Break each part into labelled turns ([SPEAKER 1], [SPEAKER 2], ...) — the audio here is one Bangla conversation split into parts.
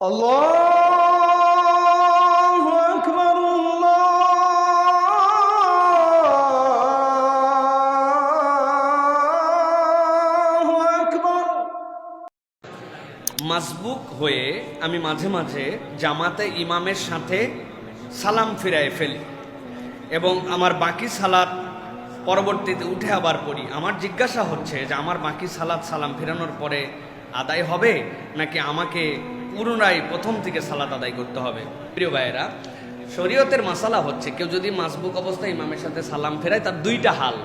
[SPEAKER 1] আল্লাহু আকবার, আল্লাহু আকবার। মাসবুক হয়ে আমি মাঝে মাঝে জামাতে ইমামের সাথে সালাম ফিরায় ফেলি এবং আমার বাকি সালাত পরবর্তীতে উঠে আবার পড়ি। আমার জিজ্ঞাসা হচ্ছে যে আমার বাকি সালাত সালাম ফেরানোর পরে আদায় হবে নাকি আমাকে পুনরায় প্রথম থেকে সালাত আদায় করতে হবে? প্রিয় ভাইয়েরা, শরীয়তের মাসালা হচ্ছে কেউ যদি মাসবুক অবস্থায় ইমামের সাথে সালাম ফেরায় তার দুইটা হাল।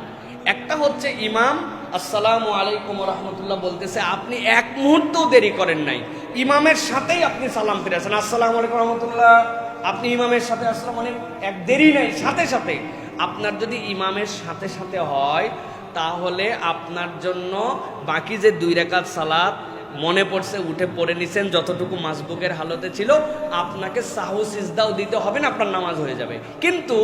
[SPEAKER 1] একটা হচ্ছে ইমাম আসসালামু আলাইকুম রহমতুল্লাহ বলতেছে, আপনি এক মুহূর্তও দেরি করেন নাই, ইমামের সাথেই আপনি সালাম ফিরেছেন আসসালামু আলাইকুম রহমতুল্লাহ, আপনি ইমামের সাথে আসসালাম, মানে এক দেরি নাই, সাথে সাথে। আপনার যদি ইমামের সাথে সাথে হয় তাহলে আপনার জন্য বাকি যে 2 রাকাত সালাত মনে পড়ছে উঠে পড়ে নিছেন, যতটুকু মাসবুকের হালতে ছিল, আপনাকে সাহু সিজদাও দিতে হবে না, আপনার নামাজ হয়ে যাবে। কিন্তু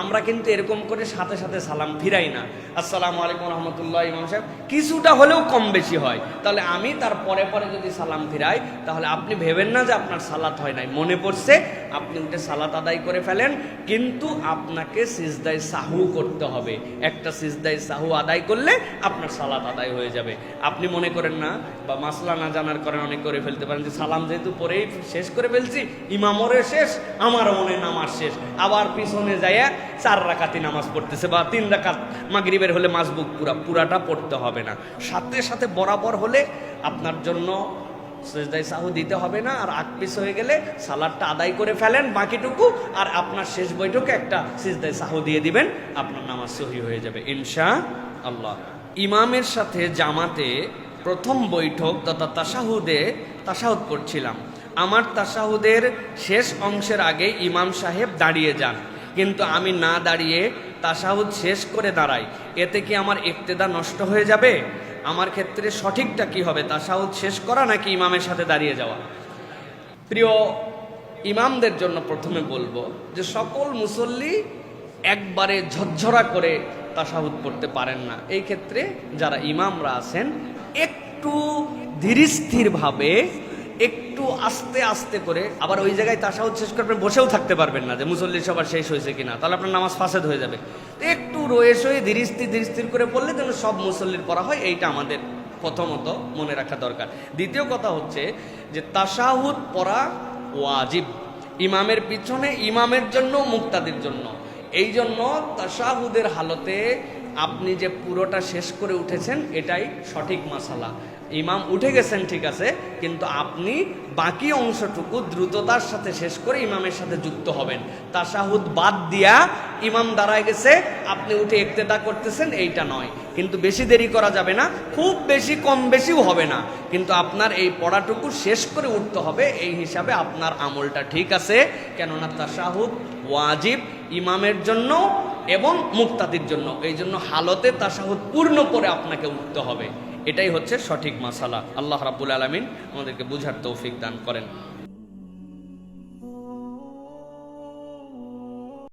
[SPEAKER 1] আমরা কিন্তু এরকম করে সাথে সাথে সালাম ফিরাই না। আসসালামু আলাইকুম রহমতুল্লাহ, ইমাম সাহেব, কিছুটা হলেও কম বেশি হয়। তাহলে আমি তার পরে পরে যদি সালাম ফিরাই তাহলে আপনি ভেবেন না যে আপনার সালাত হয় নাই, মনে পড়ছে, আপনি উঠে সালাত আদায় করে ফেলেন। কিন্তু আপনাকে সিজদায় সাহু করতে হবে। একটা সিজদায় সাহু আদায় করলে আপনার সালাত আদায় হয়ে যাবে। আপনি মনে করেন না, বা মাসলা না জানার কারণে অনেক করে ফেলতে পারেন যে সালাম যেহেতু পরেই শেষ করে ফেলছি, ইমামরে শেষ, আমারও মনে নামাজ শেষ, আবার পিছনে যাইয়া 4 রাকাতি নামাজ পড়তেছে, বা 3 রাকাত মাগরিবের হলে মাসবুক পুরাটা পড়তে হবে না। সাথে সাথে বরাবর হলে আপনার জন্য সিজদায়ে সাহু দিতে হবে না। আর আকপিস হয়ে গেলে সালাতটা আদায় করে ফেলেন বাকিটুকু, আর আপনার শেষ বৈঠকে একটা সিজদায়ে সাহু দিয়ে দিবেন, আপনার নামাজ সহি হয়ে যাবে ইনশাআল্লাহ। ইমামের সাথে জামাতে প্রথম বৈঠক তথা তাশাহুদ পড়ছিলাম। আমার তাশাহুদের শেষ অংশের আগে ইমাম সাহেব দাঁড়িয়ে যান, কিন্তু আমি না দাঁড়িয়ে তাশাহুদ শেষ করে দাঁড়াই। এতে কি আমার ইক্তেদা নষ্ট হয়ে যাবে? আমার ক্ষেত্রে সঠিকটা কি হবে, তাশাহুদ শেষ করা নাকি ইমামের সাথে দাঁড়িয়ে যাওয়া? প্রিয় ইমামদের জন্য প্রথমে বলবো যে সকল মুসল্লি একবারে ঝরঝরা করে তাশাহুদ পড়তে পারেন না। এই ক্ষেত্রে যারা ইমামরা আছেন একটু ধীরস্থিরভাবে, একটু আস্তে আস্তে করে, আবার ওই জায়গায় তাশাহুদ শেষ করে আপনি বসেও থাকতে পারবেন না যে মুসল্লি সবার শেষ হয়েছে কিনা, তাহলে আপনার নামাজ ফাসাদ হয়ে যাবে। তো একটু রয়ে সয়ে ধীরস্থির করে পড়লে যেন সব মুসল্লির পড়া হয়, এইটা আমাদের প্রথমত মনে রাখা দরকার। দ্বিতীয় কথা হচ্ছে যে তাশাহুদ পড়া ওয়াজিব, ইমামের পিছনে, ইমামের জন্য, মুক্তাদির জন্য। এই জন্য তাশাহুদের হালতে আপনি যে পুরোটা শেষ করে উঠেছেন এটাই সঠিক মাসালা। ইমাম উঠে গেছেন ঠিক আছে, কিন্তু আপনি বাকি অংশটুকু দ্রুততার সাথে শেষ করে ইমামের সাথে যুক্ত হবেন। তাশাহুদ বাদ দিয়া ইমাম দাঁড়ায় গেছে, আপনি উঠে ইক্তেদা করতেছেন, এইটা নয়। কিন্তু বেশি দেরি করা যাবে না, খুব বেশি কম বেশিও হবে না, কিন্তু আপনার এই পড়াটুকু শেষ করে উঠতে হবে। এই হিসাবে আপনার আমলটা ঠিক আছে, কেননা তাশাহুদ ওয়াজিব ইমামের জন্য এবং মুক্তাদির জন্য। এই জন্য হালতে তাশাহুদ পূর্ণ করে আপনাকে উঠতে হবে। এটাই হচ্ছে সঠিক মাসালা। আল্লাহ রাব্বুল আলামিন আমাদেরকে বুঝার তৌফিক দান করেন।